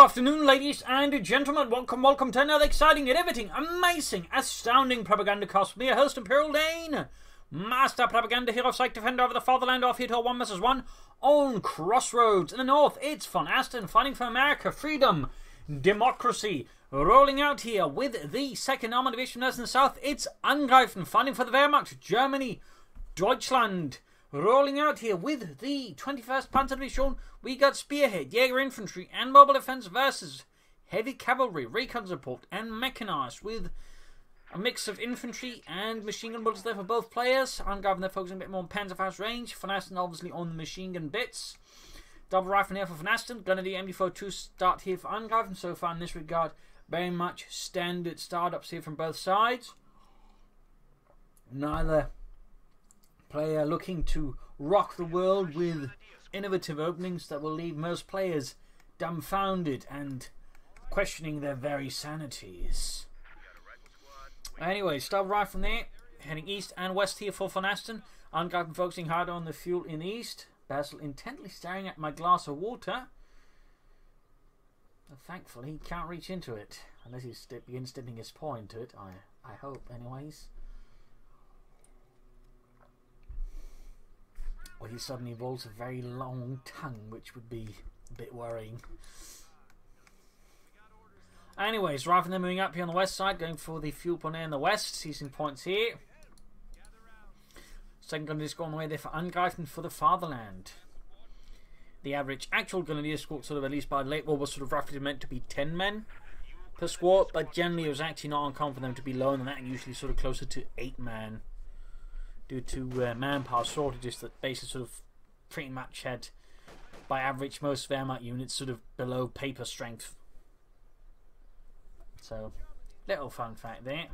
afternoon, ladies and gentlemen. Welcome to another exciting, riveting, amazing, astounding Propagandacast with me, your host, Imperial Dane, Master Propaganda Hero, Psych Defender of the Fatherland, off here to 1 vs 1 on Crossroads. In the north, it's VonAsten fighting for America, freedom, democracy. Rolling out here with the second Armored Division. In the south, it's Angreifen fighting for the Wehrmacht, Germany, Deutschland. Rolling out here with the 21st Panzer Division, we got Spearhead, Jaeger Infantry, and Mobile Defense versus Heavy Cavalry, Recon Support, and Mechanized, with a mix of infantry and machine gun bullets there for both players. Angreifen, they're focusing a bit more on Panzerfaust range. VonAsten obviously on the machine gun bits. Double rifle here for VonAsten. Gunner the MD42 start here for Angreifen. So far in this regard, very much standard startups here from both sides. Neither player looking to rock the world with innovative openings that will leave most players dumbfounded and questioning their very sanities. Anyway, start right from there, heading east and west here for VonAsten. Angreifen focusing harder on the fuel in the east. Basil intently staring at my glass of water. But thankfully he can't reach into it unless he begins dipping his paw into it. I hope, anyways. Or he suddenly evolves a very long tongue, which would be a bit worrying. Anyways, rather than moving up here on the west side, going for the fuel point in the west, seizing points here. Second gunner escort on the way there for Angreifen for the fatherland. The average actual gunner escort, sort of at least by late war, was sort of roughly meant to be 10 men per squad, but generally it was actually not uncommon for them to be lower than that, and usually sort of closer to 8 men. Due to manpower shortages that bases sort of pretty much had, by average, most Wehrmacht units sort of below paper strength. So, little fun fact there.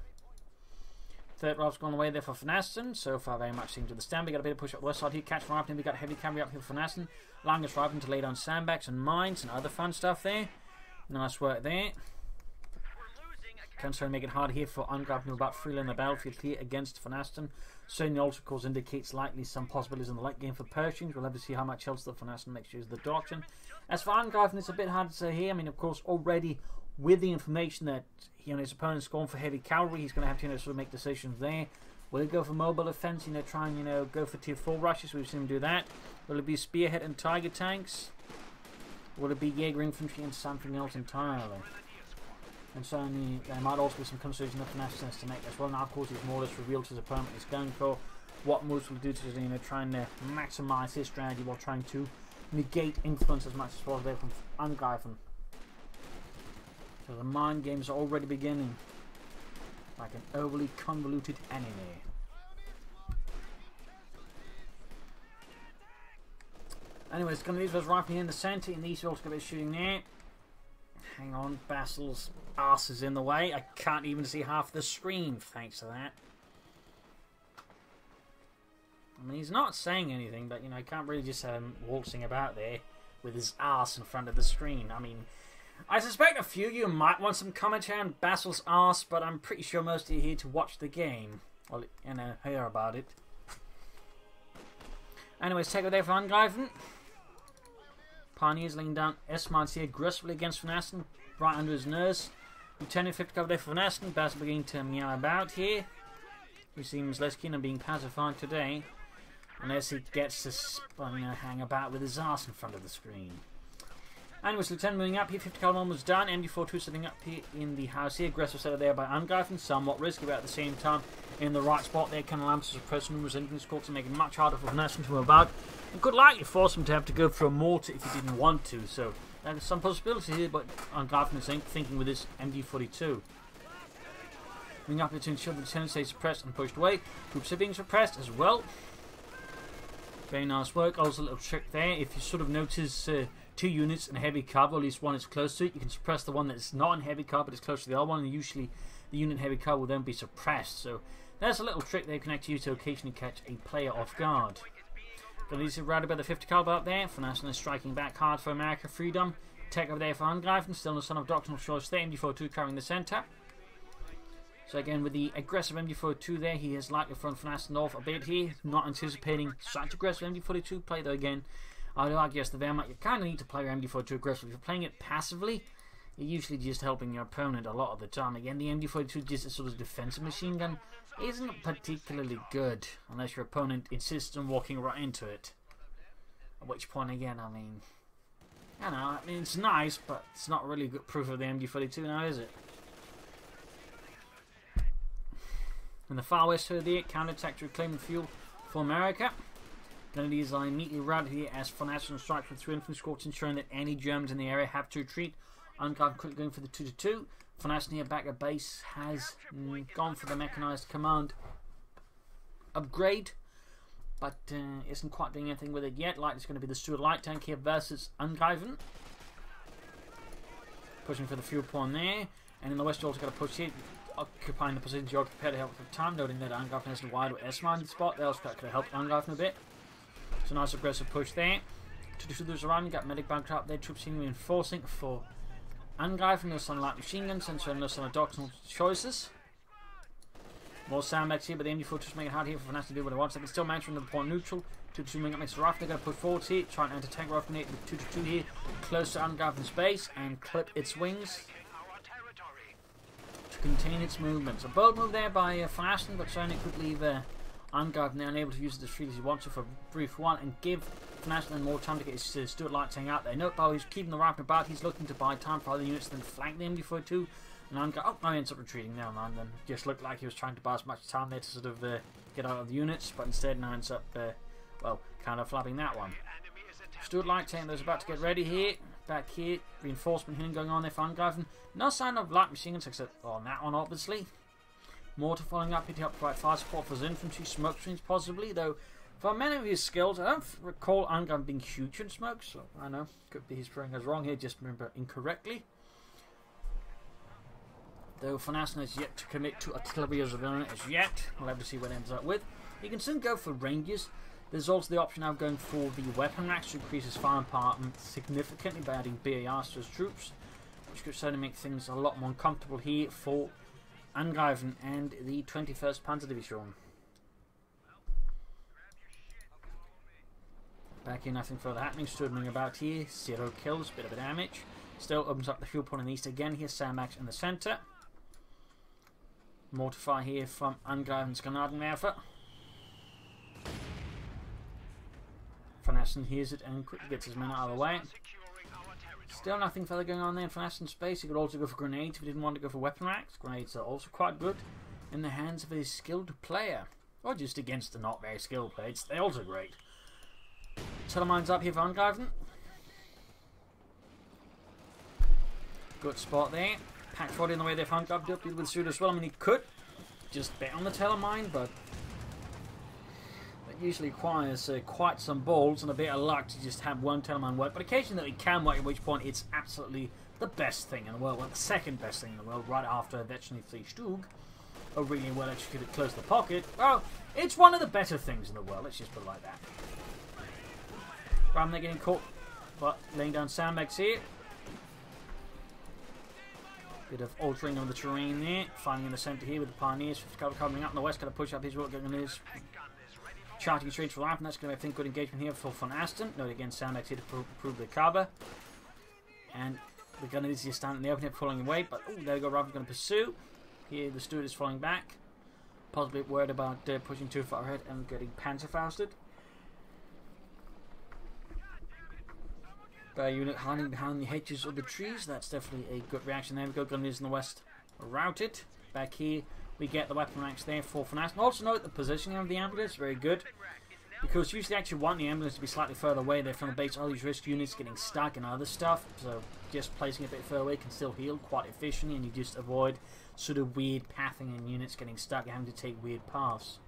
Third rifle's gone away there for VonAsten. So far, very much seems to the stand. We got a bit of push up the west side here. Catch rifle. We got heavy cavalry up here for VonAsten. Longest rifle to lay down sandbags and mines and other fun stuff there. Nice work there. Trying to make it hard here for Angreifen, about 3 on the battlefield here against VonAsten. Certainly also, of course, indicates likely some possibilities in the late game for Pershings. We'll have to see how much else the VonAsten makes use of the doctrine. As for Angreifen, it's a bit hard to say here. I mean, of course, already with the information that he and his opponent's gone for heavy cavalry, he's going to have to sort of make decisions there. Will he go for mobile defense? Try and go for tier 4 rushes. We've seen him do that. Will it be Spearhead and Tiger tanks? Will it be Jaeger infantry and something else entirely? And certainly there might also be some consideration of VonAsten to make as well. Now, of course, he's more or less revealed to his opponent what he's going for. What moves will do to trying to maximise his strategy while trying to negate influence as much as possible there from Angreifen. So the mind games are already beginning, like an overly convoluted anime. Anyways, going to leave those rifling in the centre. In the east, we're also going to be shooting there. Hang on, Basil's arse is in the way. I can't even see half the screen thanks to that. I mean, he's not saying anything, but I can't really just have him waltzing about there with his arse in front of the screen. I mean, I suspect a few of you might want some commentary on Basil's arse, but I'm pretty sure most of you are here to watch the game. Well, hear about it. Anyways, take it there for Angreifen. Pioneers laying down S-mines here aggressively against VonAsten, right under his nose. Lieutenant 50 cover there for VonAsten. Basil beginning to meow about here. He seems less keen on being pacified today, unless he gets to hang about with his ass in front of the screen. Anyways, Lieutenant moving up here. 50 caliber was done. MD42 sitting up here in the house here. Aggressive setup there by Angreifen. Somewhat risky, but at the same time in the right spot there. Can allow him to suppress numerous infantry escorts and make it much harder for VonAsten to move about. It could likely force him to have to go for a mortar if he didn't want to. So there's some possibility here, but Angreifen is thinking with his MD42. Moving up here to ensure the lieutenant stays suppressed and pushed away. Troops are being suppressed as well. Very nice work. Also a little trick there. If you sort of notice 2 units in heavy cover, at least one is close to it, you can suppress the one that's not in heavy cover but is close to the other one, and usually the unit in heavy cover will then be suppressed. So there's a little trick there you can actually use to occasionally catch a player off guard. Gonna leave it right about the 50 caliber up there. VonAsten is striking back hard for America freedom. Tech over there for Angreifen, still no son of doctrinal choice there. MD42 covering the centre. So again, with the aggressive MD42 there, he has likely thrown VonAsten off a bit here. Not anticipating such aggressive MD42 play though. Again, I would argue, yes, the Wehrmacht, you kind of need to play your MD42 aggressively. If you're playing it passively, you're usually just helping your opponent a lot of the time. Again, the MG42, just a sort of defensive machine gun, isn't particularly good unless your opponent insists on walking right into it. At which point, again, I mean, it's nice, but it's not really good proof of the MG42 now, is it? In the far west of the counterattack to reclaim the fuel for America. Grenadiers are immediately routed here as VonAsten strikes with 3 infantry squads, ensuring that any Germans in the area have to retreat. Angreifen quickly going for the 2-2. VonAsten here back at base has gone for the mechanized command upgrade, but isn't quite doing anything with it yet. Like it's going to be the Stuart light tank here versus Angreifen. Pushing for the fuel point there, and in the west you also got to push here, occupying the position you occupied to help for time, noting that Angreifen has a wide S-mine spot. They also could have helped Angreifen a bit. So nice aggressive push there. To those around, got medic bunker up there, troops seem reinforcing for Angreifen. No some light machine guns, and so no some doctrinal choices. More sandbags here, but the MG4 just make it hard here for VonAsten to do what it wants. They can still manage from the point neutral. 2-2 moving up next to Rifle. They're going to push forward here, try and anti-tank Rifle with 2-2 here, close to Angreifen's base, and clip its wings to contain its movements. A bold move there by VonAsten, but certainly could leave Angreifen there unable to use it as freely as he wants to for a brief one, and give VonAsten more time to get his Stuart light tank out there. Note while he's keeping the Rifle about, he's looking to buy time for other units, then flank the MG42. And Angreifen, he ends up retreating. Never mind, then just looked like he was trying to buy as much time there to sort of get out of the units, but instead now ends up, well, kind of flapping that one. Stuart light tank that's about to get ready here. Back here, reinforcement healing going on there for Angreifen. No sign of light machine guns except on that one, obviously. Mortar following up here to help provide fire support for his infantry, smoke screens possibly, though for many of his skills, I don't recall Angreifen being huge in smoke, so I know, could be his throwing us wrong here, just remember incorrectly. Though VonAsten has yet to commit to artillery as of as yet, we'll have to see what it ends up with. You can soon go for ranges. There's also the option of going for the weapon racks to increase his firepower significantly by adding BARs to his troops, which could certainly make things a lot more comfortable here for Angreifen and the 21st Panzer Division. Back here, nothing further happening. Stoodling about here, 0 kills, bit of a damage. Still opens up the fuel point in the east again here, Sandbags in the centre. Mortar fire here from Angreifen's Granatenwerfer. VonAsten hears it and quickly gets his men out of the way. Still nothing further going on there in VonAsten's space. He could also go for grenades if he didn't want to go for weapon racks. Grenades are also quite good in the hands of a skilled player. Or just against a not very skilled player. They're also great. Telemines up here for Angreifen. Good spot there. Pack 40 in the way they've hung up with Stuart as well. I mean, he could just bet on the telemine, but it usually requires quite some balls and a bit of luck to just have one telemine work. But occasionally it can work, at which point it's absolutely the best thing in the world. Well, the second best thing in the world, right after eventually the Stug. A really well executed close the pocket. Well, it's one of the better things in the world. Let's just put it like that. Rather than getting caught, but laying down sandbags here. Bit of altering of the terrain there. Finding in the centre here with the Pioneers. Coming up in the west, going to push up his work. Going to his charging straight for life, and that's going to be, I think, good engagement here for VonAsten. Note again, sandbags here to prove the cover. And the Grenadiers just standing in the open here, pulling away. But oh, there we go. Rifle's going to pursue. Here, the Stuart is falling back. Possibly worried about pushing too far ahead and getting panzerfausted. Unit hiding behind the hedges of the trees. That's definitely a good reaction. There we go. Grenadiers in the west routed. Back here we get the weapon racks there for VonAsten. Also note the positioning of the ambulance, very good. Because usually actually want the ambulance to be slightly further away there from the base. All these risk units getting stuck and other stuff. So just placing it a bit further away can still heal quite efficiently, and you just avoid sort of weird pathing and units getting stuck and having to take weird paths.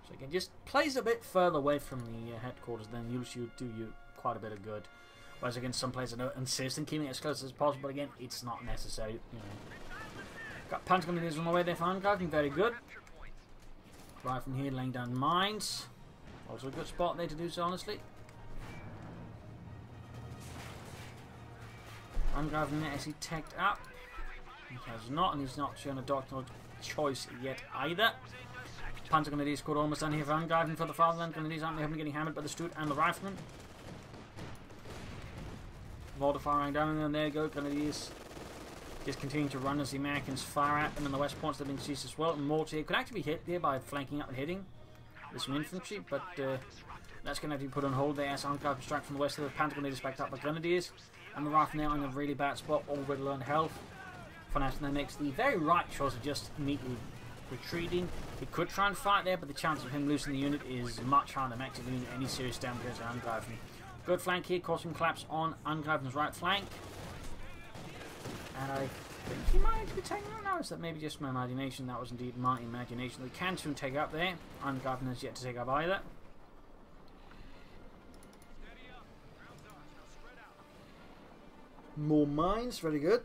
So again, just place a bit further away from the headquarters, then usually do you quite a bit of good. Whereas against some players that insist on keeping it as close as possible, but again, it's not necessary. You know. Got Panzer Grenadiers on the way there for Angreifen, very good. Right from here, laying down mines. Also a good spot there to do so, honestly. Angreifen there, is he teched up? He has not, and he's not shown a doctrinal choice yet either. Panzer Grenadiers scored almost done here for Angreifen for the Fatherland. Grenadiers aren't really getting hammered by the Stuart and the Riflemen. Mortar firing down, and there you go. Grenadiers just continuing to run as the Americans fire at them, and the West points they've been seized as well. And Mortier could actually be hit there by flanking up and hitting with some infantry, but that's going to have to be put on hold there as Angreifen strike from the west of the Pentagon is backed up by Grenadiers, and the Rifle now in a really bad spot, already low on health. VonAsten then makes the very right choice of just immediately retreating. He could try and fight there, but the chance of him losing the unit is much higher than actually doing any serious damage to Angreifen. Good flank here, causing collapse on Angreifen's right flank. And I think he might actually be taking out now. Is that maybe just my imagination? That was indeed my imagination. We can soon take up there. Angreifen has yet to take up either. More mines, very good.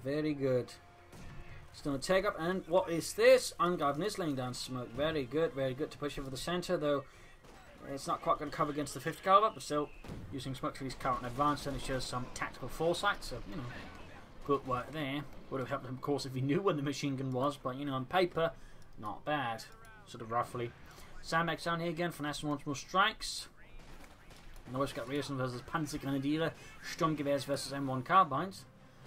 Very good. It's going to take up, and what is this? Angreifen is laying down smoke. Very good to push over the centre, though it's not quite going to cover against the 50 caliber, but still using smoke to his current advance, and it shows some tactical foresight, so, you know, good work there. Would have helped him, of course, if he knew when the machine gun was, but, you know, on paper, not bad, sort of roughly. Sandbags down here again, VonAsten wants more strikes. And the West got Rierson versus Panzergrenadiere, Sturmgewehrs versus M1 carbines.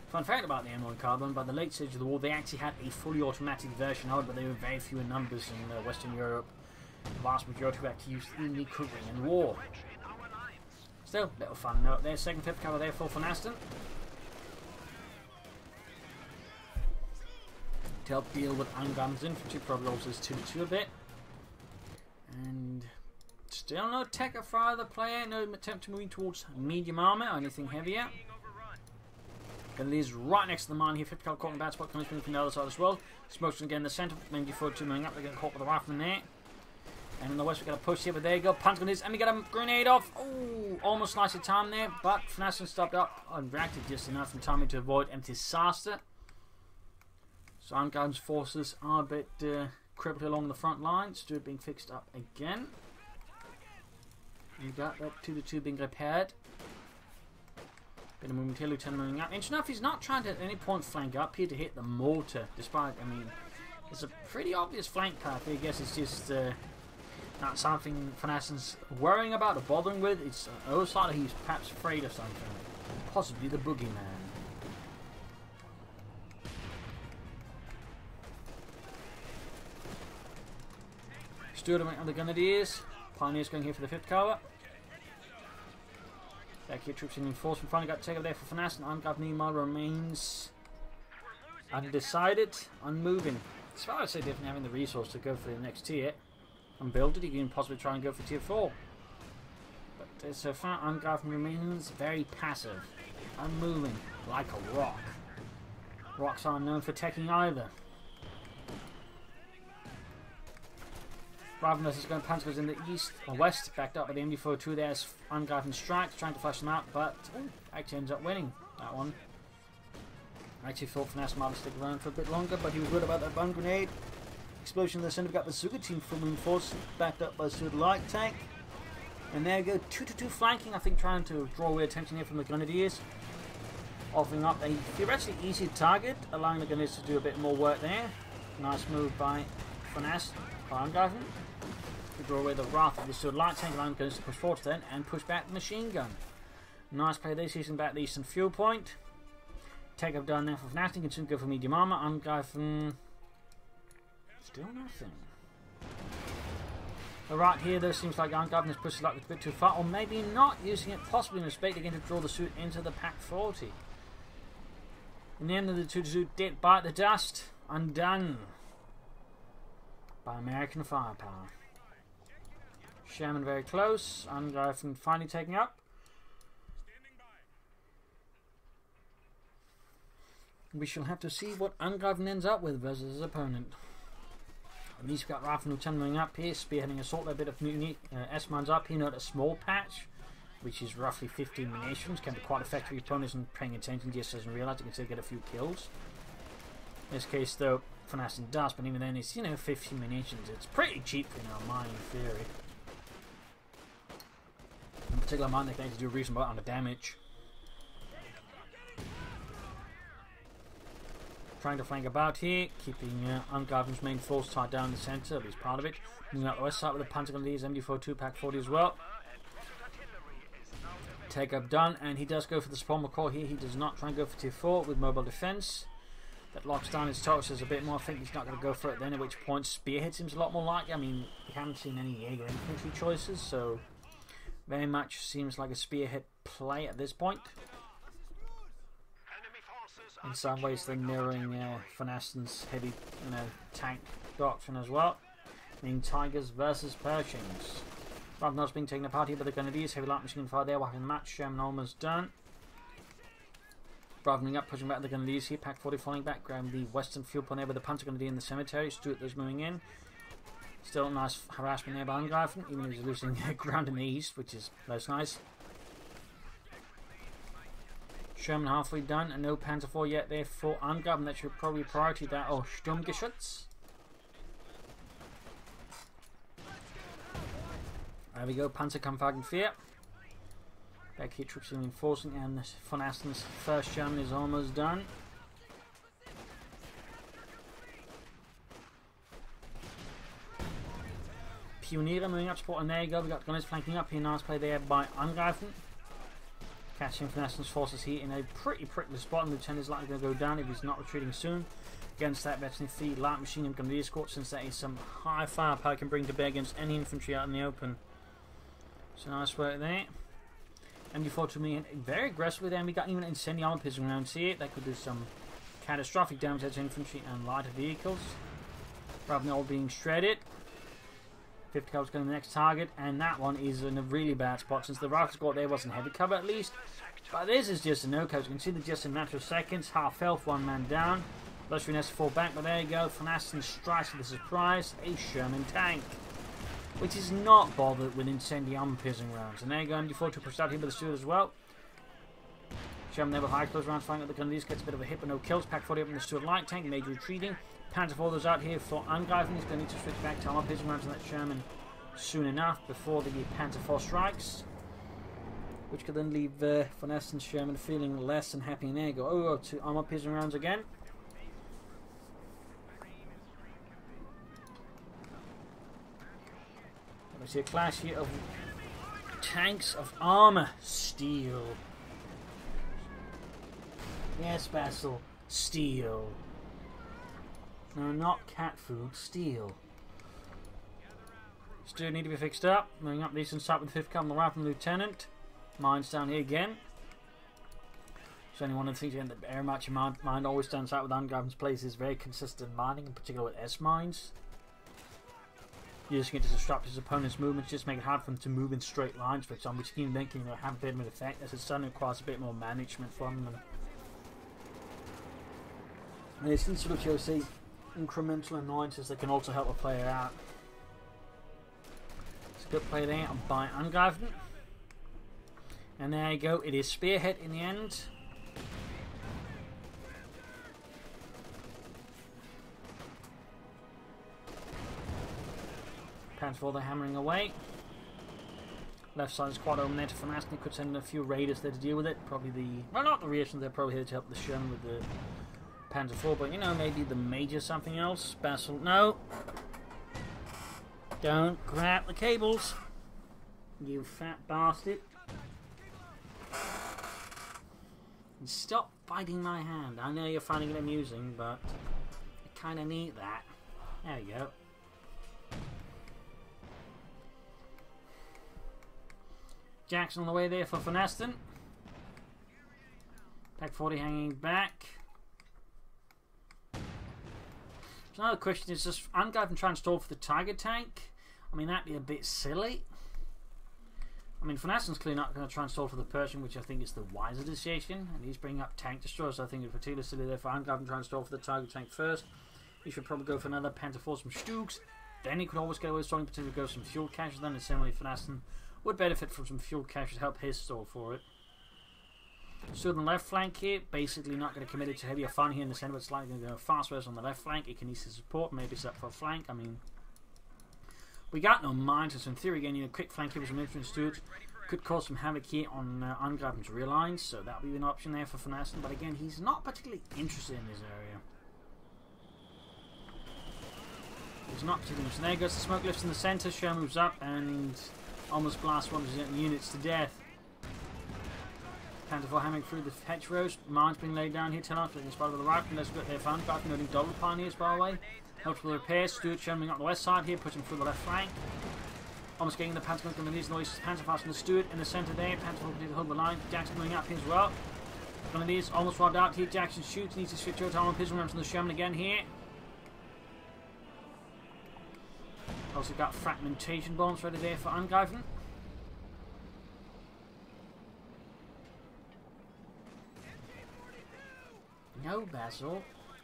Fun fact about the M1 carbine, by the late stage of the war, they actually had a fully automatic version of it, but they were very few in numbers in Western Europe. The vast majority were actually used in the Korean War. Still, little fun note there. Second, fifth cover there for VonAsten. To help deal with Angreifen's infantry, probably also is 2-2 a bit. And still no tech for either player, no attempt to move towards medium armour or anything heavier. Grenadiers right next to the mine here, 50 caliber caught in the bad spot, coming from the other side as well. Smokes again in the centre, maybe 4-2 moving up, they're getting caught with the rifle in there. And in the west we got a push here, but there you go, punch grenades, and we got a grenade off. Oh, almost sliced of time there, but VonAsten stopped up and reacted just enough in time to avoid empty disaster. So Angreifen's forces are a bit crippled along the front line, Stuart being fixed up again. You got that 2-2 being repaired. Bit of movement here, Lieutenant moving up. Interesting enough, he's not trying to at any point flank up here to hit the mortar, despite, I mean, it's a pretty obvious flank path. I guess it's just not something VonAsten's worrying about or bothering with. It's also he's perhaps afraid of something. Possibly the boogeyman. Stewart went on the Grenadiers. Pioneers going here for the 5th cover. Back here, troops in reinforcement. Finally got taken there for VonAsten. Angreifen meanwhile remains undecided, unmoving. It's far, I'd say, definitely having the resource to go for the next tier and build it. He can possibly try and go for tier 4. But so far, Angreifen remains very passive, unmoving, like a rock. Rocks aren't known for taking either. Ravenous is going to punch us in the east or west, backed up by the MD-42. There's Angreifen strikes, trying to flash them out, but actually ends up winning that one. I actually thought VonAsten might stick around for a bit longer, but he was good about that bun grenade. Explosion in the center. We've got the Bazooka team full moving force, backed up by the light tank. And there you go, 2-2 flanking, I think, trying to draw away attention here from the Grenadiers. Offering up a theoretically easy target, allowing the Grenadiers to do a bit more work there. Nice move by VonAsten, by Angreifen. To draw away the wrath of the light tank, allowing the Grenadiers to push forward then and push back the machine gun. Nice play there, seizing back the eastern fuel point. Take up down there for VonAsten, can soon go for medium armour. Angreifen, still nothing. Right here, though, seems like Angreifen has pushed it a bit too far, or maybe not, using it possibly in respect again to draw the suit into the Pack 40. In the end of the 2-2 did bite the dust, undone by American firepower. Sherman very close, Angreifen finally taking up. We shall have to see what Angreifen ends up with versus his opponent. At least we've got Rifle Lieutenant moving up here, spearheading assault, a bit of mutiny. S-mines up here, note a small patch, which is roughly 15 munitions. Can be quite effective if opponents isn't paying attention, just doesn't realise you can still get a few kills. In this case, though, VonAsten does, but even then it's, 15 munitions. It's pretty cheap, mine in theory. In particular, mine they can actually do a reasonable amount of damage. Trying to flank about here, keeping Angreifen's main force tied down in the centre, at least part of it. Moving out the west side with the Panzergrenadiers, MD-42, Pack 40 as well. Take up done, and he does go for the spawn call here. He does not try and go for tier 4 with mobile defense. That locks down his torches a bit more. I think he's not going to go for it then, at which point spearhead seems a lot more likely. I mean, we haven't seen any Jaeger infantry choices, so very much seems like a spearhead play at this point. In some ways, they're mirroring VonAsten's heavy, tank doctrine as well. I mean, Tigers versus Pershings. Ravnar's being taken apart here by the Grenadiers. Heavy light machine fire there, whacking the match. Sherman almost done. Bravening up, pushing back the Grenadiers here. Pack 40 falling back, grabbing the western fuel point there with the Panzer Grenadier in the cemetery. Stuart is moving in. Still a nice harassment there by Angreifen, even though he's losing ground in the east, which is less nice. Sherman halfway done, and no Panzer IV yet there for Angreifen. That should probably priority that, or Sturmgeschütz. There we go, Panzerkampfwagen 4. Back here, troops are reinforcing, and VonAsten's first German is almost done. Pioniere moving up, support, and there you go. We got gunners flanking up here. Nice play there by Angreifen. Catching VonAsten's forces here in a pretty prickly spot, and Lieutenant is likely going to go down if he's not retreating soon. Against that veteran 3 light machine gun Grenadier escort, since that is some high firepower can bring to bear against any infantry out in the open. So nice work there. MG4 to me very aggressive with them. We got even incendiary armor piercing rounds here. That could do some catastrophic damage to infantry and lighter vehicles. Rather than all being shredded. 50 caliber's going to the next target, and that one is in a really bad spot since the rifle squad there wasn't heavy cover at least. But this is just a no-cover. You can see that just in a matter of seconds. Half health, one man down. Luxury has to fall back, but there you go. VonAsten strikes with a surprise. A Sherman tank, which is not bothered with incendiary armor piercing rounds. And there you go, MD4 to push out here with the Stuart as well. Sherman there with high close rounds firing at the Grenadiers, gets a bit of a hit but no kills. Pack 40 up in the Stuart light tank, major retreating. Panzer IV goes out here for Angreifen. He's going to need to switch back to armor piercing rounds on that Sherman soon enough before the Panzer IV strikes. Which could then leave VonAsten's Sherman feeling less than happy. And there you go, oh, to armor piercing rounds again. We see a clash here of tanks of armor. Steel. Yes, Basil. Steel. No, not cat food. Steel. Still need to be fixed up. Moving up the eastern side with the 5th Cavalry Rifleman Lieutenant. Mines down here again. So only one of the things that very much in my mind always stands out with Angreifen's place is very consistent mining, in particular with S-mines. Using it to disrupt his opponent's movements, just make it hard for them to move in straight lines, for example, which can then have a bit of an effect, as it suddenly requires a bit more management from them. And it's these sort of, you'll see, incremental annoyances that can also help a player out. It's a good play there by Angreifen. And there you go, it is Spearhead in the end. Panzer IV, they're hammering away. Left side is quite open there to VonAsten. Could send a few raiders there to deal with it. Probably the, well, not the reactions, they're probably here to help the Sherman with the Panzer IV, but you know, maybe the Major something else. Basil, no. Don't grab the cables, you fat bastard. And stop biting my hand. I know you're finding it amusing, but I kind of need that. There you go. Jackson on the way there for VonAsten. Pack 40 hanging back. So another question is, just Angreifen trying to stall for the Tiger tank? I mean, that'd be a bit silly. I mean, VonAsten's clearly not going to try and stall for the Pershing, which I think is the wiser decision. And he's bringing up tank destroyers, so I think it's particularly silly there for Angreifen trying to stall for the Tiger tank first. He should probably go for another Panzer IV, some Stugs. Then he could always get away with stalling, potentially go some fuel caches. Then, and similarly, VonAsten would benefit from some fuel caches to help his stall for it. Still on the left flank here, basically not going to commit it to heavier fun here in the centre, but it's likely going to go fast whereas on the left flank. It can use his support, maybe set up for a flank. I mean, we got no mines, so in theory, again, you know, quick flank here with some infantry Stuarts could cause some havoc here on Angreifen's rear lines, so that would be an option there for VonAsten. But again, he's not particularly interested in this area. He's not particularly interested. There goes the smoke lifts in the centre. Sherman moves up and almost blasts one of his units to death. Panzer IV hammering through the hedgerows. Mines being laid down here. Tenant getting spotted with the right. Let's get their fun. Got noting double pioneers by the way. Helps with the repairs. Stuart shoving up the west side here, pushing through the left flank. Almost getting the Panzer going to release noise. Panzer fast from the Stuart in the centre there. Panzer will hold the line. Jackson going up here as well. One of these almost robbed out here. Jackson shoots. Needs to switch over to armor pistol rounds from the Sherman again here. Also got fragmentation bombs ready there for Angreifen. No, Basil.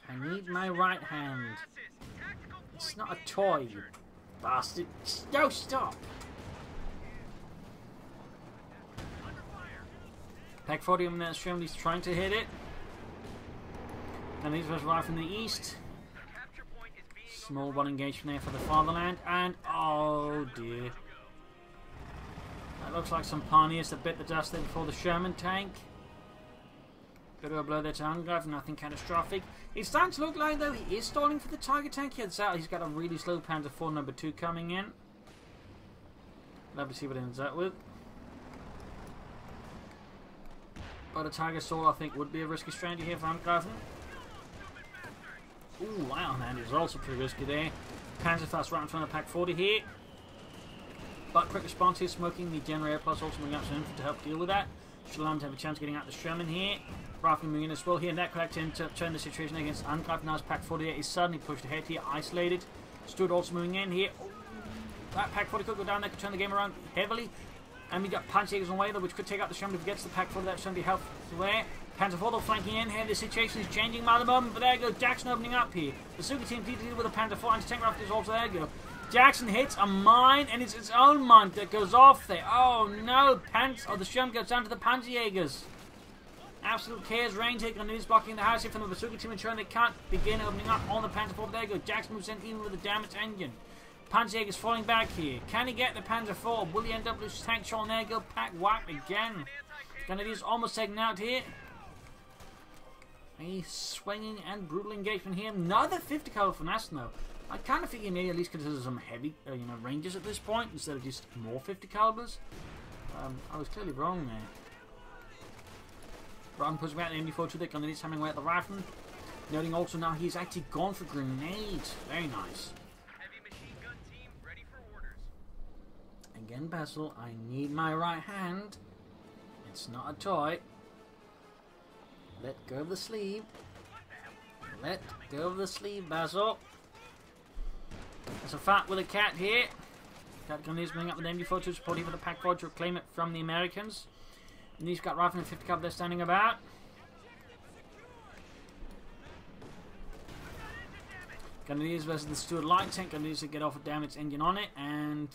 I need my right hand. It's not a toy, you bastard. No, stop! Pack 40 on that Sherman, he's trying to hit it. And these was right from the east. Small one engagement there for the fatherland. And, oh dear. That looks like some pioneers that bit the dust there before the Sherman tank. Bit of a blow there to Angreifen, nothing catastrophic. It's starting to look like, though, he is stalling for the Tiger tank. He's got a really slow Panzer IV number 2 coming in. Love to see what it ends up with. But a Tiger stall, I think, would be a risky strategy here for Angreifen. Ooh, wow, man, it's also pretty risky there. Panzer fast right in front of Pack 40 here. But quick response here, smoking the generator plus also moving up some infantry to help deal with that. Should allow him to have a chance of getting out the Sherman here. Rifle moving in as well here, and that collecting to turn the situation against Angreifen. Now as Pack 48 is suddenly pushed ahead here, isolated. Stuart also moving in here. Ooh, that Pack 40 could go down there, could turn the game around heavily. And we got Panzerjägers on the way though, which could take out the Sherman if it gets the Pack 40. That Sherman be helpful there. Panzer IV though flanking in here. The situation is changing by the moment, but there you go. Jackson opening up here. The Suki team deal with the Panzer IV. Anti-tank rifle is also there you go. Jackson hits a mine, and it's its own mine that goes off there. Oh no, the Sherman goes down to the Panzerjägers. Absolute chaos rain taking on news blocking the house here from the Basuki team, ensuring they can't begin opening up on the Panzer IV. There you go. Jackson moves in even with a damaged engine. Panzerjäger's falling back here. Can he get the Panzer IV? Will he end up with his tank shot? There you go. Pack whacked again. Grenadiers almost taken out here. A swinging and brutal engagement here. Another 50 caliber VonAsten though. I kind of think he may at least consider some heavy, ranges at this point instead of just more 50 calibers. I was clearly wrong there. Run pushing back the MD4 to the Grenadiers hammering away at the rifleman. Noting also now he's actually gone for grenades. Very nice. Heavy machine gun team ready for orders. Again, Basil, I need my right hand. It's not a toy. Let go of the sleeve. Let go of the sleeve, Basil. There's a fight with a cat here. Cat Grenadiers bringing up with the MD4 to support here for the Pack 4 to reclaim it from the Americans. And these got rifle and 50 caliber they're standing about. Grenadiers versus the Stuart light tank. Grenadiers to get off a damaged engine on it, and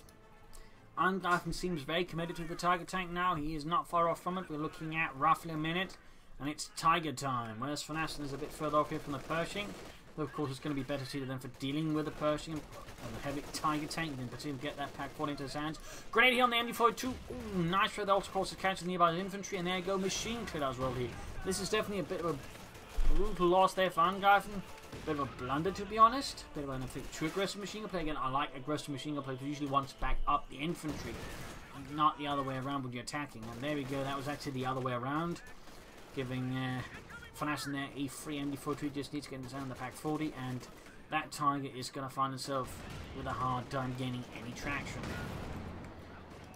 Angreifen seems very committed to the Tiger tank now. He is not far off from it. We're looking at roughly a minute, and it's Tiger time. Whereas VonAsten is a bit further off here from the Pershing. Though of course it's going to be better suited than for dealing with the Pershing and the heavy Tiger tank than to get that Pack 40 into his hands. Grenade here on the MD42. Ooh, nice thread. Also of course to catch the nearby infantry, and there you go, machine cleared as well here. This is definitely a bit of a brutal loss there for Angreifen. Bit of a blunder, to be honest. Bit of an, I think, too aggressive machine gun play. Again, I like aggressive machine gun play because usually wants back up the infantry, and not the other way around when you're attacking. And there we go. That was actually the other way around, giving VonAsten there a free MD42. Just needs to get in his hand the Pack 40, and that Tiger is going to find himself with a hard time gaining any traction.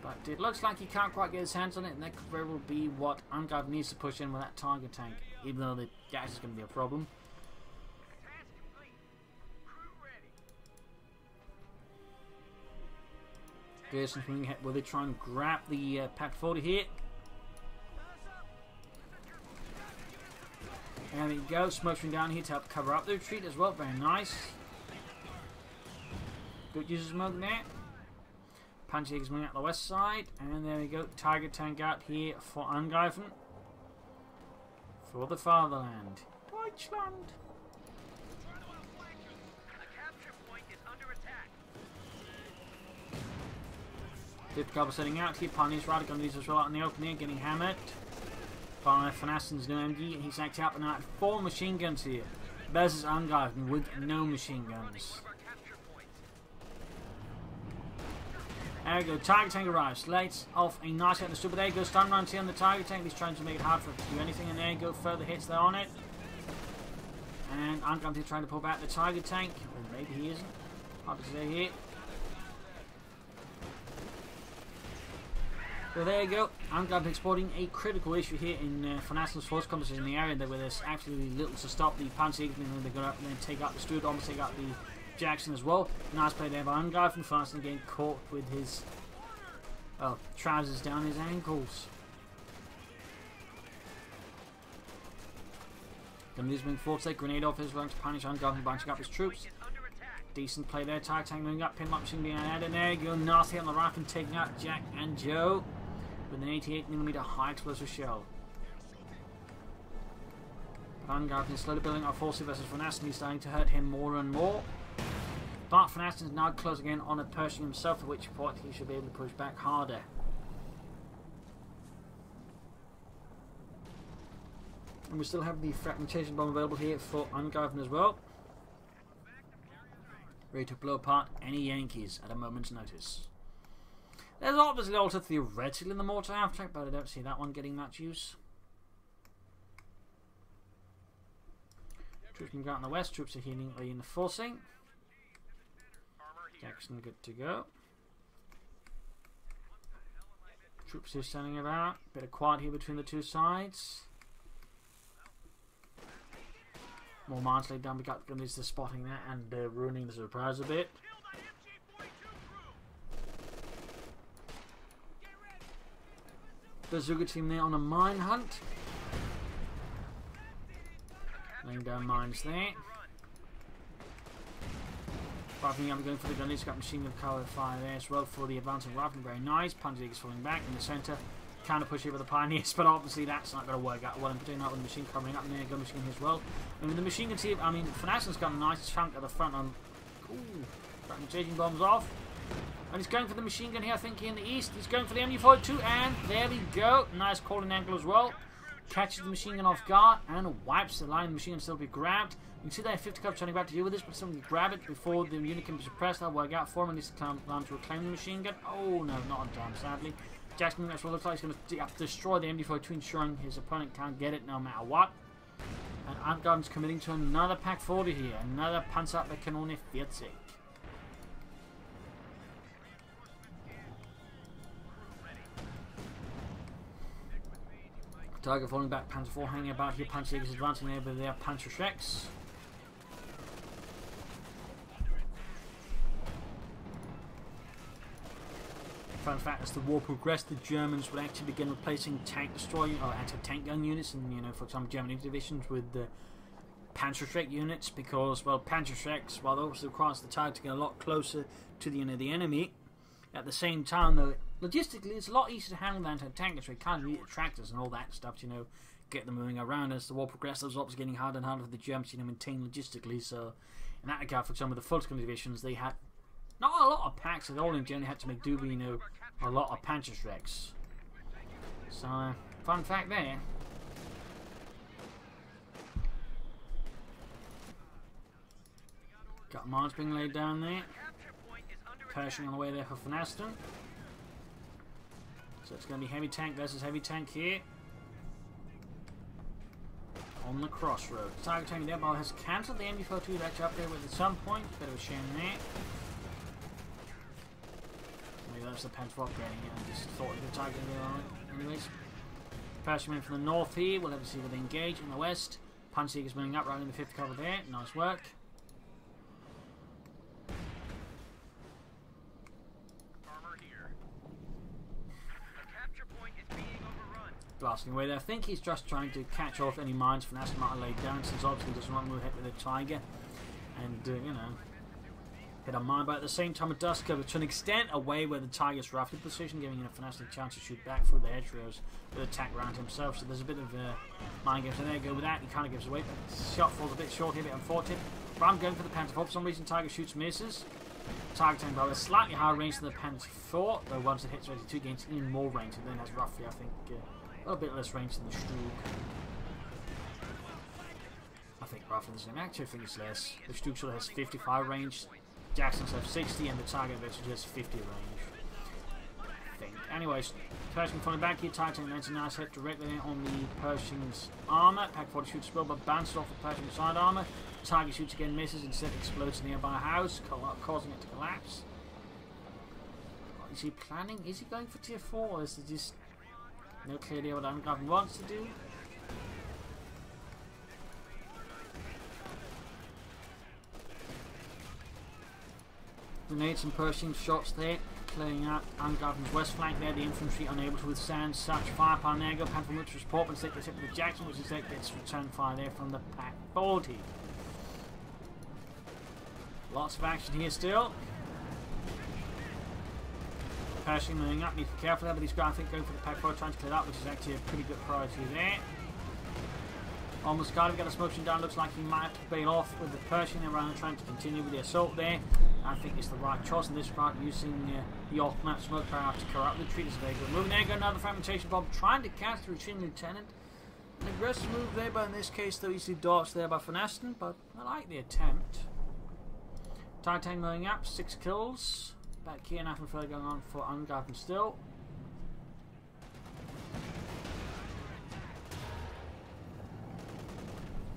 But it looks like he can't quite get his hands on it, and that could very well be what Angreifen needs to push in with that Tiger tank, even though the gas is going to be a problem. Gerson's moving ahead. Will they try and grab the Pack 40 here? And there you go. Smoke's down here to help cover up the retreat as well. Very nice. Good use of smoke there. Panzerjäger's moving out the west side. And there we go. Tiger tank out here for Angreifen. For the fatherland. Deutschland. Fifth caliber setting out here. Pioneers right on these as well out in the open here, getting hammered by VonAsten's new MG, and he's actually up and out 4 machine guns here versus Angreifen with no machine guns. There we go, Tiger Tank arrives. Lights off a nice hit on the stupid. There you go, stun rounds here on the Tiger Tank. He's trying to make it hard for it to do anything. And there you go, further hits there on it. And Angreifen trying to pull back the Tiger Tank. Or maybe he isn't. Hard to say here. So there you go. Angreifen exploiting a critical issue here in VonAsten's force composition in the area where there's absolutely little to stop the Panzer. And then they go up and then take out the Stuart, almost take out the Jackson as well. Nice play there by Angreifen. VonAsten getting caught with his trousers down his ankles. Then these wing force take grenade off his ranks to punish Angreifen, bunching up his troops. Decent play there. Tiger Tank moving up, pin up machine being ahead, and there you go. Nasty on the rack and taking out Jack and Joe with an 88mm high explosive shell. Angreifen is slowly building up forces versus VonAsten. He's starting to hurt him more and more. But VonAsten is now closing in on a Pershing himself, at which point he should be able to push back harder. And we still have the fragmentation bomb available here for Angreifen as well. Ready to blow apart any Yankees at a moment's notice. There's obviously also theoretically in the mortar half-track, but I don't see that one getting much use. Troops can go out in the west, troops are healing, reinforcing. Jackson good to go. Troops here standing about. Bit of quiet here between the two sides. More mines laid down. We got gunnies to spotting that and ruining the surprise a bit. Bazooka team there on a mine hunt. Laying down mines there. Buffing up, going for the gunnies. Got machine gun cover fire there as well for the advancing rifle. Very nice. Panzer is falling back in the centre. Kind of push here with the Pioneers, but obviously that's not going to work out well. I'm doing that with the machine covering up, and there gun machine as well. And with the machine gun team, I mean, VonAsten's got a nice chunk at the front on. Ooh, chasing bombs off. And he's going for the machine gun here, I think, in the east. He's going for the MU-42, and there we go. Nice calling angle as well. Catches the machine gun off guard and wipes the line. The machine gun still be grabbed. You can see there 50 Cub trying to deal with this, but somebody grab it before the unit can be suppressed. That'll work out for him, and he's time to reclaim the machine gun. Oh no, not on time, sadly. Jackson that's what looks like he's going to destroy the MD-42, ensuring his opponent can't get it no matter what. And Angreifen's committing to another Pack 40 here, another Panzerkanone 40. Tiger falling back, Panzer 4 hanging about here, Panzer is advancing there with their Panzer Shreks. Fun fact, as the war progressed, the Germans would actually begin replacing tank destroyer or anti-tank gun units, and for example, German divisions with the Panzerschreck units, because Panzerschrecks, while obviously requires the Tiger to get a lot closer to the enemy, at the same time, though, logistically, it's a lot easier to handle than anti-tank, so you can't really tractors and all that stuff, get them moving around. As the war progressed, those was getting harder and harder for the Germans, maintain logistically. So, in that regard, for example, the Volkskammer divisions, they had not a lot of packs at all, and generally had to make do with, a lot of Panzerschrecks. So, fun fact there. Got mines being laid down there. Pershing on the way there for VonAsten. So it's going to be heavy tank versus heavy tank here. On the crossroads. Tiger tank there, but has cancelled the MD-42 actually up there with at some point. Bit of a shame there. Maybe that's the Panzer upgrading it. I just thought the Tiger there on it. Anyways. Pershing in from the north here. We'll have to see where they engage in the west. Panzer's moving up right in the 5th cover there. Nice work. Blasting away there. I think he's just trying to catch off any mines VonAsten might have laid down, since obviously he doesn't want to move ahead with a Tiger. And, hit a mine, but at the same time it does cover to an extent away where the Tiger's roughly positioned, giving VonAsten a chance to shoot back through the hedgerows with attack around himself. So there's a bit of mine games. So there you go with that. He kind of gives away, but shot falls a bit short here, a bit unfortunate. But I'm going for the Panzer 4. For some reason, Tiger shoots misses. Tiger tank by a slightly higher range than the Panzer 4, though once it hits 82 gains even more range, and then has roughly, I think, a little bit less range than the Stug. I think roughly the same. Actually, I think it's less. The Stug sort of has 55 range, Jackson's have 60, and the Tiger eventually has 50 range. think. Anyways, Pershing falling back here, Titan lands a nice hit directly on the Pershing's armour. Pack 40 shoots well, but bounces off the Pershing's side armour. Target shoots again, misses, instead explodes in a nearby house, causing it to collapse. Is he planning? Is he going for tier 4? Or is it just no clear idea what Angreifen wants to do? Grenades and Pershing shots there, clearing out Angreifen's west flank there. The infantry unable to withstand such firepower. There go Panther moves to support, but instead gets hit with the Jackson, which instead gets return fire there from the Pack 40. Lots of action here still. Pershing moving up, needs to be careful there, but he's got, I think, going for the Pack 4, trying to clear it up, which is actually a pretty good priority there. Almost got him, got a smoke machine down. Looks like he might have to bail off with the Pershing around, trying to continue with the assault there. I think it's the right choice in this part, using the alternate smoke power to corrupt the retreat. So they go moving there, got another fragmentation bomb, trying to catch the retreating lieutenant. An aggressive move there, but in this case, though, you see darts there by VonAsten, but I like the attempt. Titan moving up, 6 kills. Back here, nothing further going on for Angreifen still.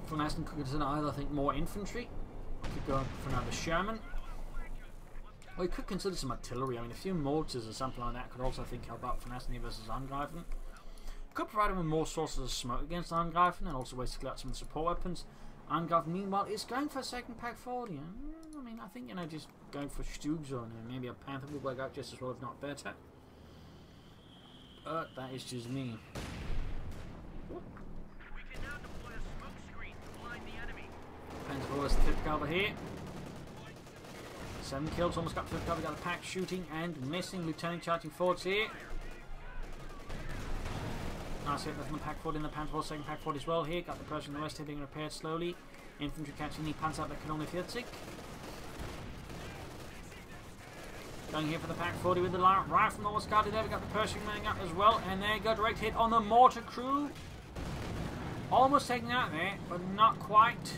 VonAsten could consider either, I think, more infantry. Could go for another Sherman. Or he could consider some artillery. I mean, a few mortars or something like that could also, I think, help out VonAsten here versus Angreifen. Could provide him with more sources of smoke against Angreifen and also ways to clear out some of the support weapons. Angreifen, meanwhile, is going for a second Pack 40. I mean, I think, you know, just going for Stugs or maybe a Panther would work out just as well, if not better. But that is just me. We can now deploy a smoke screen to blind the enemy. Panther forwards the 5th caliber here. 7 kills, almost got the 5th caliber, got the Pack shooting and missing. Lieutenant charging forwards here. Nice hit from the Pack 40 in the Panther 4, second Pack 40 as well here. Got the Pershing in the west here being repaired slowly. Infantry catching the Panzer that can only 40. Going here for the Pack 40 with the rifle almost guarded there. We got the Pershing moving up as well. And there you go, direct hit on the mortar crew. Almost taken out there, but not quite.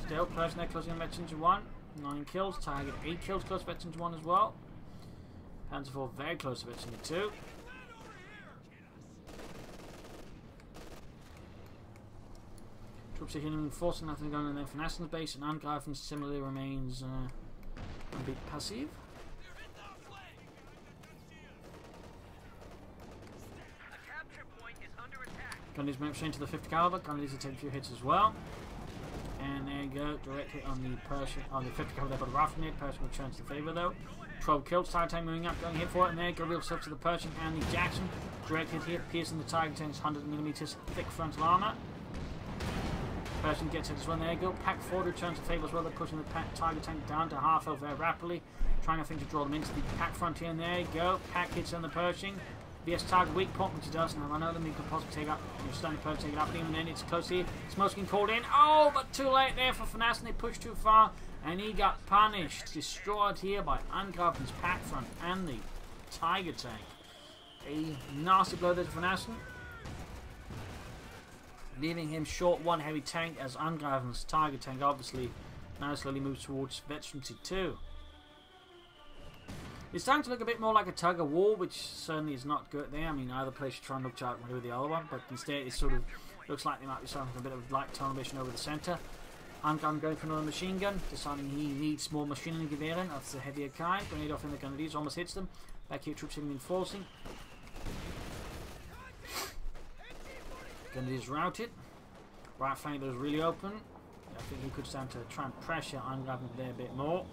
Still, Pershing there closing on veterans to 1. 9 kills, target 8 kills, close to veterans to 1 as well. Panzer 4 very close to veterans to 2. Troops are hitting forcing nothing going on there for VonAsten's base, and Angreifen similarly remains a bit passive. A capture point is under attack. Gunnery's moving straight to the 5th caliber. Gunnery's to take a few hits as well. And there you go, direct hit on the Pershing, on the 5th caliber, but a rifle hit. Pershing returns to favour though. 12 kills, Titan moving up, going hit for it, and there you go, real stuff to the Pershing and the Jackson. Direct hit here, piercing the target tank's 100mm thick frontal armour. Pershing gets it as well. There you go. Pack 4 returns to favour as well. They're pushing the target tank down to half health very rapidly. Trying, I think, to draw them into the Pack frontier. And there you go. Pack hits on the Pershing. BS target weak point, which he does. And I know them, he could possibly take up. You know, stun the Pershing, take it up. But even then, it's close here. Smoke's getting called in. Oh, but too late there for VonAsten. They pushed too far. And he got punished. Destroyed here by Angreifen's Pack front and the Tiger tank. A nasty blow there to VonAsten, leaving him short 1 heavy tank as Angreifen's Tiger tank obviously now slowly moves towards veterancy 2. It's starting to look a bit more like a tug of war, which certainly is not good there. I mean, either place should try and look out with the other one, but instead it sort of looks like they might be starting a bit of light tunnel mission over the centre. Angreifen going for another machine gun, deciding he needs more machinery gewehren. That's the heavier kind. Grenade off in the Grenadiers, almost hits them. Back here, troops hitting reinforcing. Grenadiers routed. Right flank was really open. I think he could stand to try and pressure Angreifen there a bit more.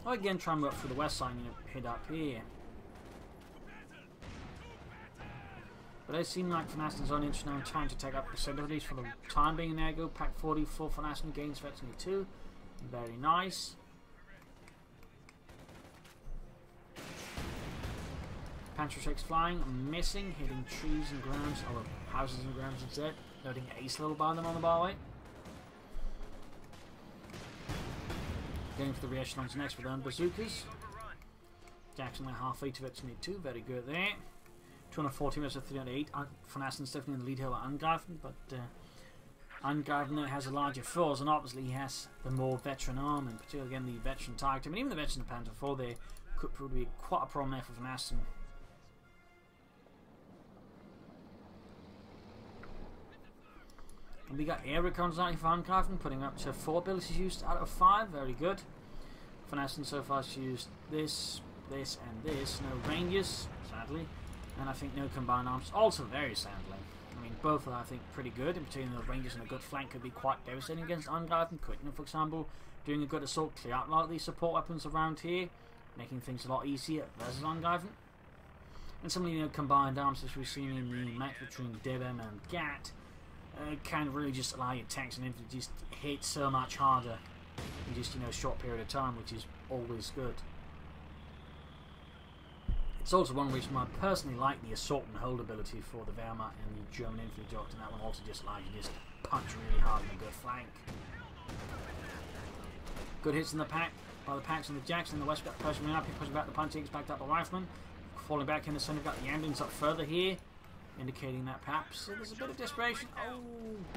Or again, try and work through the west side and hit up here. But they seem like VonAsten's only interest now in trying to take up the center, at least for the time being. There you go, Pack 40 for VonAsten gains veterancy 2. Very nice. Panther shakes flying, missing, hitting trees and grounds, or houses and grounds instead. Noting ace level by them on the barway. Going for the re-echelons next with their own bazookas. Jackson like halfway to veterancy 2, very good there. 240 minutes of 308. VonAsten's definitely in the lead here with Angreifen, but Angreifen has a larger force, and obviously he has the more veteran arm, and particularly again the veteran target. I mean, even the veteran of Panther 4 there could prove to be quite a problem there for VonAsten. And we got air recons out for Angreifen, putting up to 4 abilities used out of 5. Very good. VonAsten so far has used this, this, and this. No ranges, sadly. And I think no combined arms, also very sadly. I mean, both are, I think, pretty good. In particular, the ranges and a good flank could be quite devastating against Angreifen. Coh2, for example, doing a good assault, clear out a lot of these support weapons around here, making things a lot easier versus Angreifen. And some of the combined arms, as we've seen in the match between Debem and Gat, can really just allow your tanks and infantry just hit so much harder in just a short period of time, which is always good. It's also one reason why I personally like the assault and hold ability for the Wehrmacht and the German infantry doctor. That one also just allows you to just punch really hard in a good flank. Good hits in the pack by the packs and the jacks, and the west got pushing up. He pushes back the punch, he gets backed up by Rifleman. Falling back in the centre, got the ambulance up further here, indicating that perhaps there's a bit of desperation. Oh,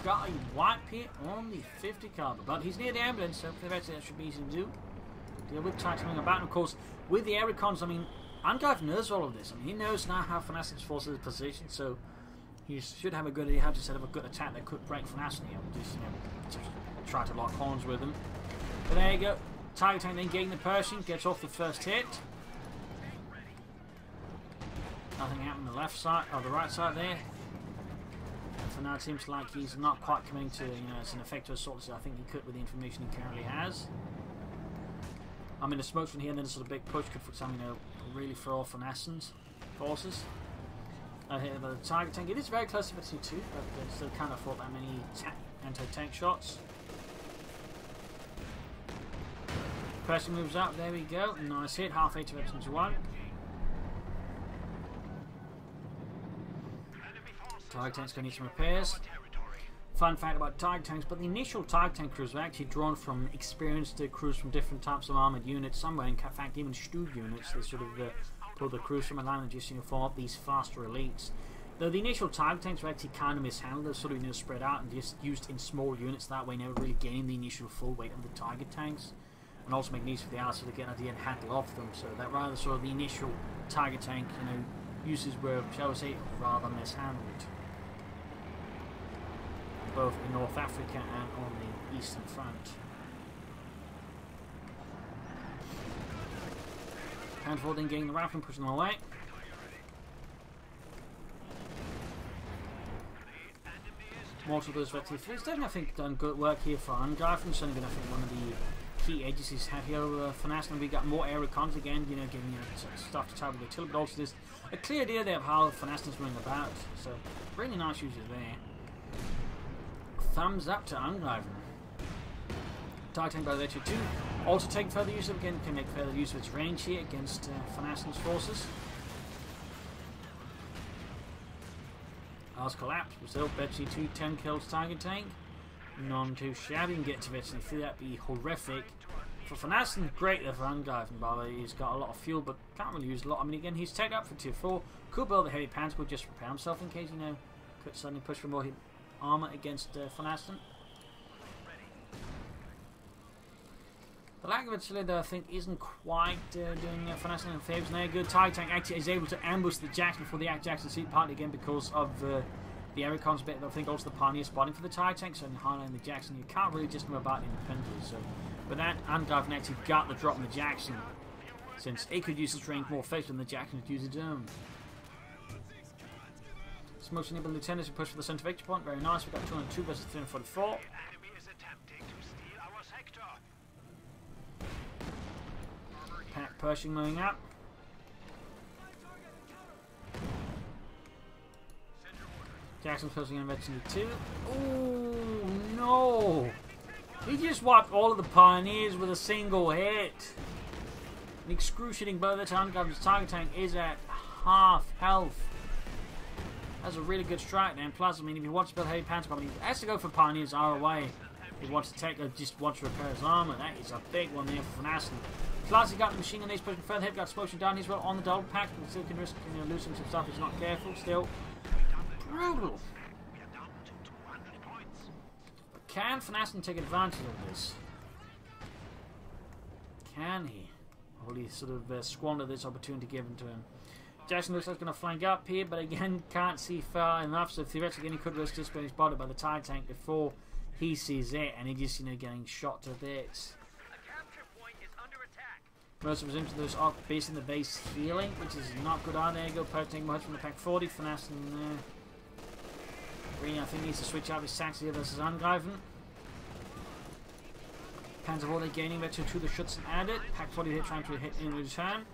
got a wipe here on the 50 caliber, but he's near the ambulance, so that should be easy to do. Deal with tightening about, and of course, with the air recons, I mean, Angreifen knows all of this. I mean, he knows now how VonAsten's forces are positioned, so he should have a good idea how to set up a good attack that could break VonAsten here. Just try to lock horns with them. But there you go. Tiger tank then getting the Pershing, gets off the first hit. Nothing happened on the left side, or the right side there. And for now, it seems like he's not quite coming to, it's an effective assault as I think he could with the information he currently has. I mean, the smoke from here and then a sort of big push could, for example, really throw off VonAsten's forces. Here by the Tiger tank. It is very close to VT2, but they still can't afford that many anti-tank shots. Pershing moves up, there we go. Nice hit, half 8 to VT1. Tiger tank's going to need some repairs. Fun fact about Tiger tanks, but the initial Tiger tank crews were actually drawn from experienced crews from different types of armoured units. Somewhere, in fact, even Stug units, they sort of pull the crews from a line and just form up these faster elites. Though the initial Tiger tanks were actually kind of mishandled, they're sort of spread out and just used in small units. That way, never really gaining the initial full weight of the Tiger tanks, and also make it easy for the allies to get an idea and handle off them. So that rather sort of the initial Tiger tank, uses were, shall we say, rather mishandled, both in North Africa and on the Eastern Front. Handful then getting the rifle and pushing them away. Most of those Vector 3s definitely, I think, done good work here for Angreifen. Certainly been, I think, one of the key edges he's had here over VonAsten. We got more air recons again, giving stuff to target the artillery, but also there's a clear idea there of how VonAsten's running about. So, really nice users there. Thumbs up to Angreifen. Tiger tank by the Vector 2. Also taking further use of, again, can make further use of its range here against VonAsten's forces. Ours collapsed, but still, Vector 2, 10 kills Tiger tank. None too shabby, and get to Vector 3, that'd be horrific. For VonAsten, great there for Angreifen, by the way. He's got a lot of fuel, but can't really use a lot. I mean, again, he's tagged up for tier 4. Could build a heavy pants, could just prepare himself in case, could suddenly push for more armor against VonAsten. The lack of artillery, though, I think, isn't quite doing VonAsten in favours. Now, good Tiger tank actually is able to ambush the Jackson before the Jackson seat, partly again because of the air recons bit. I think also the Pioneer spotting for the Tiger tank, so in highlighting the Jackson, you can't really just move about independently. So, but that Angreifen actually got the drop on the Jackson, since it could use its range more effectively than the Jackson could use its own. Smoke's enabled lieutenants to push for the centre victory point. Very nice. We've got 202 versus 344. Pack Pershing moving up. Jackson's pushing in Vector 2. Oh no! He just wiped all of the Pioneers with a single hit. An excruciating blow that time. His Tiger tank is at half health. That's a really good strike then. Plus, I mean, if he wants to build heavy pants, he has to go for Pioneers ROA. He wants to take, just wants to repair his armor. That is a big one there for VonAsten. Plus, he got the machine gun, he's pushing further ahead, got Smoking down, he's well on the double pack, but still can risk losing some stuff if he's not careful. Still brutal. But can VonAsten take advantage of this? Can he? Will he sort of squander this opportunity given to him? Jackson looks like he's going to flank up here, but again, can't see far enough, so theoretically he could risk just being spotted by the TIE tank before he sees it, and he just, getting shot to bits. A capture point is under attack. Most of us into those basing the base healing, which is not good on. There you go, purchasing much from the pack 40. VonAsten Green, I think, needs to switch out his sacks here versus Angreifen. Panzer IV, they're gaining there to the Schützen added. Pack 40 here trying to hit in return.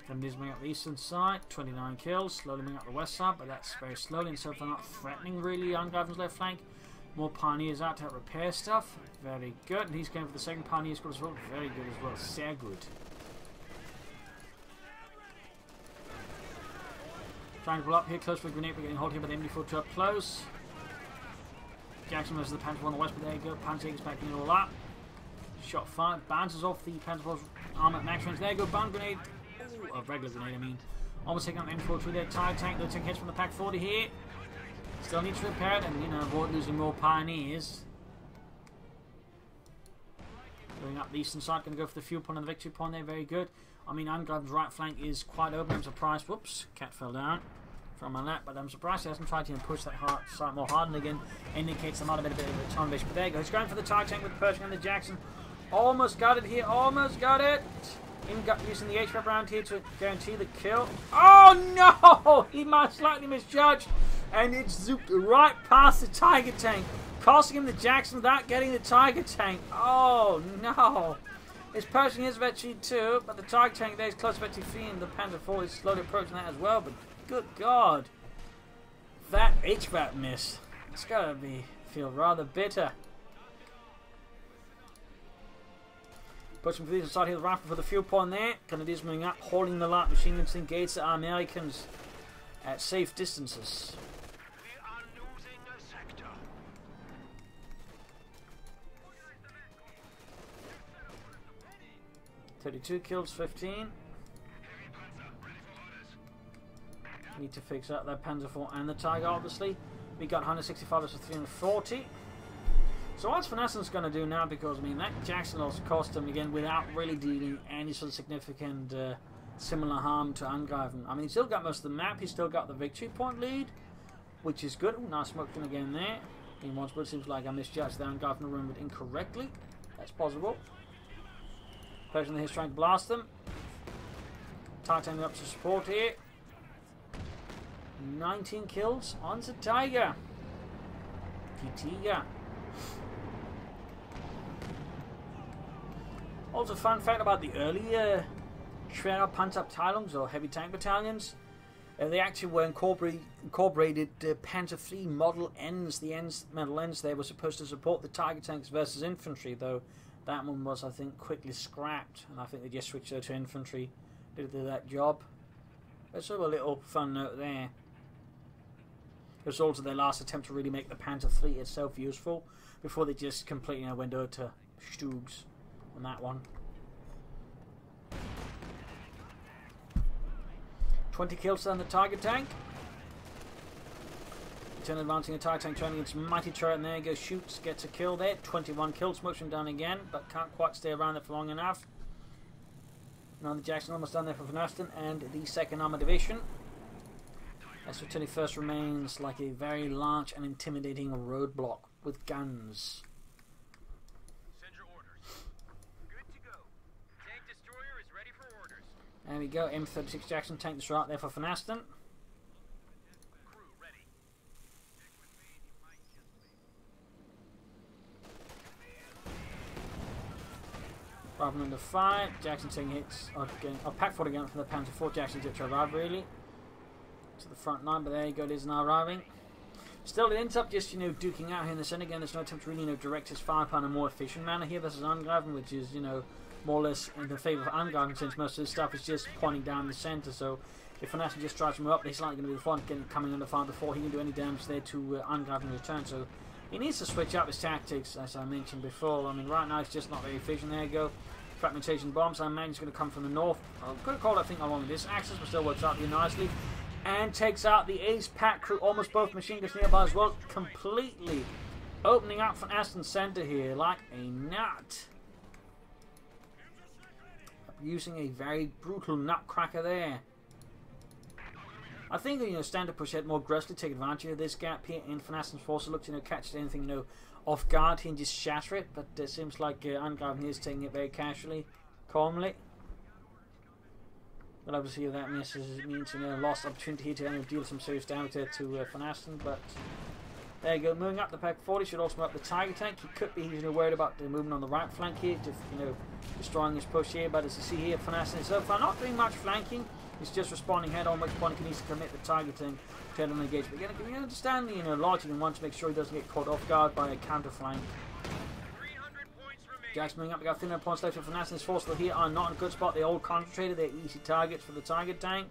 Then moving up the eastern side, 29 kills, slowly moving up the west side, but that's very slowly, and so far not threatening really Angreifen's left flank. More Pioneers out to help repair stuff, very good, and he's going for the second Pioneer squad as well, very good as well, sehr good. Trying to pull up here, close for a grenade, we're getting hold here by the MD4 up close. Jackson versus the Panther on the west, but there you go, Panther is backing it all up. Shot fired, bounces off the Panther arm at max range, there you go, bound grenade. A regular grenade, I mean. Almost taking out the infantry there. TIE tank, they'll take hits from the pack 40 here. Still needs to repair it and, avoid losing more Pioneers. Going up the eastern side, going to go for the fuel point and the victory point there, very good. I mean, Angreifen's right flank is quite open. I'm surprised. Whoops, cat fell down from my lap, but I'm surprised he hasn't tried to push that side more hard, and again, indicates there might have been a bit of a time base. But there you go. He's going for the TIE tank with the Pershing and the Jackson. Almost got it here, almost got it. Using the HVAP round here to guarantee the kill. Oh no! He might slightly misjudged, and it zooped right past the Tiger tank, costing him the Jackson without getting the Tiger tank. Oh no! His Pershing is Vetchi too, but the Tiger tank there is close to Vetchi 3, and the Panzer IV is slowly approaching that as well. But good God, that HVAP miss. It's gotta feel rather bitter. Pushing for the side here, the rifle for the fuel point there. Canadians moving up, holding the light machine guns to engage the Americans at safe distances. We are losing a sector. 32 kills, 15. Need to fix up that Panzer IV and the Tiger, obviously. We got 165 versus 340. So what's VonAsten's going to do now, because, I mean, that Jackson loss cost him, again, without really dealing any sort of significant similar harm to Angreifen. I mean, he's still got most of the map, he's still got the victory point lead, which is good. Ooh, nice smoking again there. In once, but it seems like I misjudged the Angreifen remembered incorrectly. That's possible. Person here is trying to blast them. Titan up to support here. 19 kills on the Tiger. Tiger. Also, fun fact about the earlier Schwerer Panzerabteilungs or heavy tank battalions, they actually were incorporated Panzer III model ends. The metal ends there were supposed to support the Tiger tanks versus infantry, though that one was, I think, quickly scrapped, and I think they just switched over to infantry to do that job. That's sort of a little fun note there. It was also their last attempt to really make the Panzer III itself useful before they just completely went over to Stugs on that one. 20 kills on the Tiger tank. Lieutenant advancing a Tiger tank, turning its mighty turret, and there he goes, shoots, gets a kill there. 21 kills, smokes him down again, but can't quite stay around there for long enough. Now the Jackson almost done there for VonAsten and the 2nd Armored Division. As the 21st remains like a very large and intimidating roadblock with guns. Send your orders. Good to go. Tank destroyer is ready for orders. There we go, M36 Jackson tank destroyer out there for VonAsten. Crew ready. Arriving under fire, Jackson taking hits. Pack 40 again from the Panzer IV. Jackson did to arrive really to the front line, but there you go, it is now arriving. Still, it ends up just, duking out here in the centre again. There's no attempt to really, direct his firepower in a more efficient manner here versus Angreifen, which is, more or less in the favour of Angreifen, since most of his stuff is just pointing down the centre. So if VonAsten just tries to move up, he's likely going to be the front, coming under fire before he can do any damage there to Angreifen in return. So he needs to switch up his tactics, as I mentioned before. I mean, right now it's just not very efficient. There you go. Fragmentation bombs. I imagine it's going to come from the north. I could have called that thing along this axis, but still works out here nicely. And takes out the ace pack crew, almost both machine guns nearby as well, completely Opening up for VonAsten center here like a nut. Using a very brutal nutcracker there. I think standard push ahead more aggressively, take advantage of this gap here, and VonAsten's forces look to catch anything off guard here and just shatter it. But it seems like Angreifen is taking it very casually, calmly. But obviously if that misses, it means lost opportunity here to deal some serious damage there to VonAsten. But there you go, moving up the Pack 40 should also move up the Tiger Tank. He could be worried about the movement on the right flank here, to, destroying his push here. But as you see here, VonAsten is so far not doing much flanking. He's just responding head on, which point he needs to commit the Tiger Tank to head on engagement. Again, you understand the logic and want to make sure he doesn't get caught off guard by a counter flank. Jack's moving up, we got 300 points left for VonAsten's forces here are not in a good spot. They're all concentrated, they're easy targets for the Tiger Tank.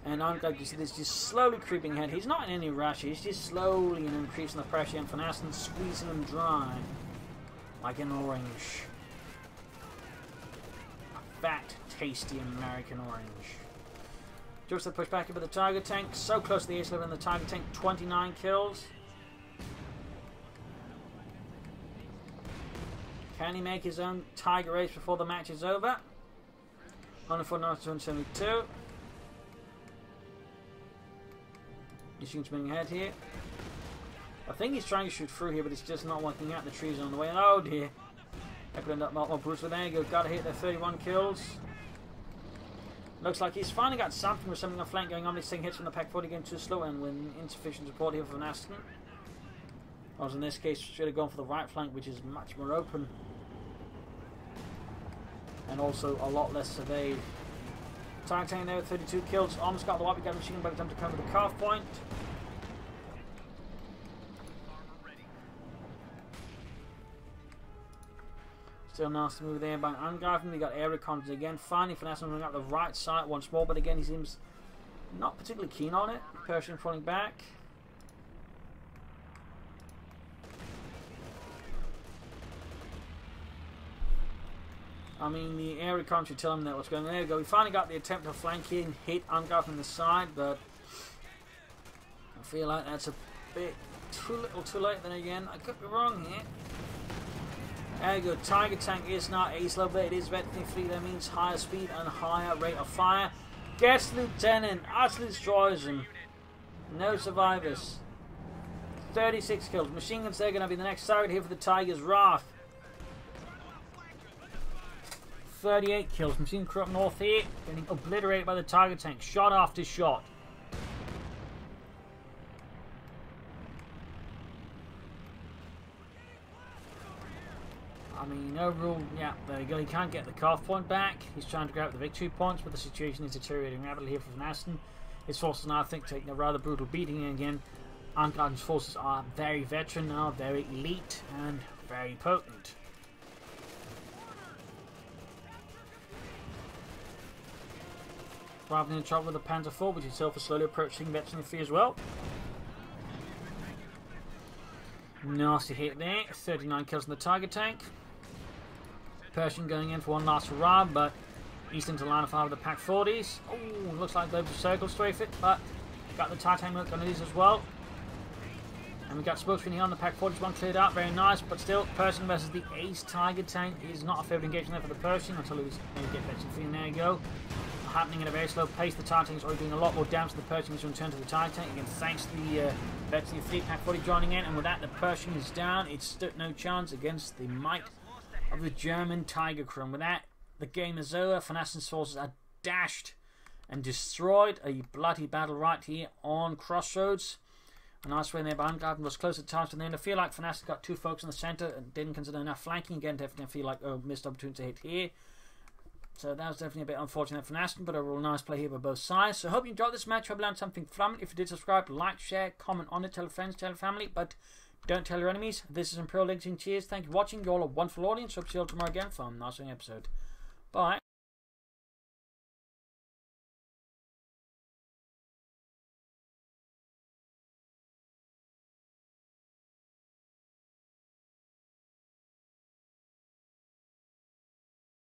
And Angreifen, you see this just slowly creeping ahead. He's not in any rush, he's just slowly increasing the pressure, and VonAsten squeezing him dry. Like an orange. A fat, tasty American orange. Just the push back into the Tiger Tank, so close to the ace level in the Tiger Tank, 29 kills. Can he make his own Tiger race before the match is over? Only for 972. He's shooting ahead here. I think he's trying to shoot through here, but it's just not working out. The trees are on the way. Oh dear. That could end up more brutal. There you go. Got to hit their 31 kills. Looks like he's finally got something with something on flank going on. He's taking hits from the Pack 40 getting too slow and with insufficient support here for VonAsten. Whereas in this case, should have gone for the right flank, which is much more open. And also a lot less surveyed. Tiger Tank there with 32 kills. Almost got the wipe. We got a machine gun by the time to come to the cutoff point. Still nice to move there by Angreifen. We got area controls again. Finally, VonAsten moving up the right side once more, but again, he seems not particularly keen on it. Pershing falling back. I mean, the area control tell him that what's going on. There we go. We finally got the attempt to flank here and hit Angreifen on the side, but I feel like that's a bit too little too late. Then again, I could be wrong here. There you go. Tiger Tank is not ace level. It is veteran fleet. That means higher speed and higher rate of fire. Gets Lieutenant. Utterly destroys him. No survivors. 36 kills. Machine guns, they're going to be the next target here for the Tiger's Wrath. 38 kills. Machine crew up north here. Getting obliterated by the Tiger Tank. Shot after shot. I mean, overall, yeah, there you go. He can't get the cutoff point back. He's trying to grab the victory points, but the situation is deteriorating rapidly here for VonAsten. His forces now, I think, taking a rather brutal beating again. Angreifen's forces are very veteran now, very elite, and very potent. Driving in trouble with the Panzer IV, which itself is slowly approaching veteran fee as well. Nasty hit there. 39 kills in the Tiger Tank. Pershing going in for one last hurrah, but he's into line of fire with the Pack 40s. Oh, looks like those are circle strafe it, but got the Tiger Tank on these as well. And we got Spokesman here on the Pack 40s, one cleared out, very nice, but still, Pershing versus the Ace Tiger Tank is not a favourite engagement there for the Pershing until he was able to get veteran fee. And there you go. Happening at a very slow pace. The Tiger Tank is already doing a lot more damage to the Pershing to return to the Tiger Tank. Again, thanks to the veteran fleet Pack 40 joining in, and with that, the Pershing is down. It stood no chance against the might of the German Tiger crew. And with that, the game is over. VonAsten's forces are dashed and destroyed. A bloody battle right here on Crossroads. A nice way there by Angreifen was close at times, and then I feel like VonAsten got too focused in the centre and didn't consider enough flanking. Again, definitely feel like missed opportunity to hit here. So that was definitely a bit unfortunate for VonAsten, but a real nice play here by both sides. So I hope you enjoyed this match. Hope you learned something from it. If you did, subscribe, like, share, comment on it, tell friends, tell family, but don't tell your enemies. This is Imperial Links and cheers. Thank you for watching. You're all a wonderful audience. Hope to see you all tomorrow again for a nice episode. Bye.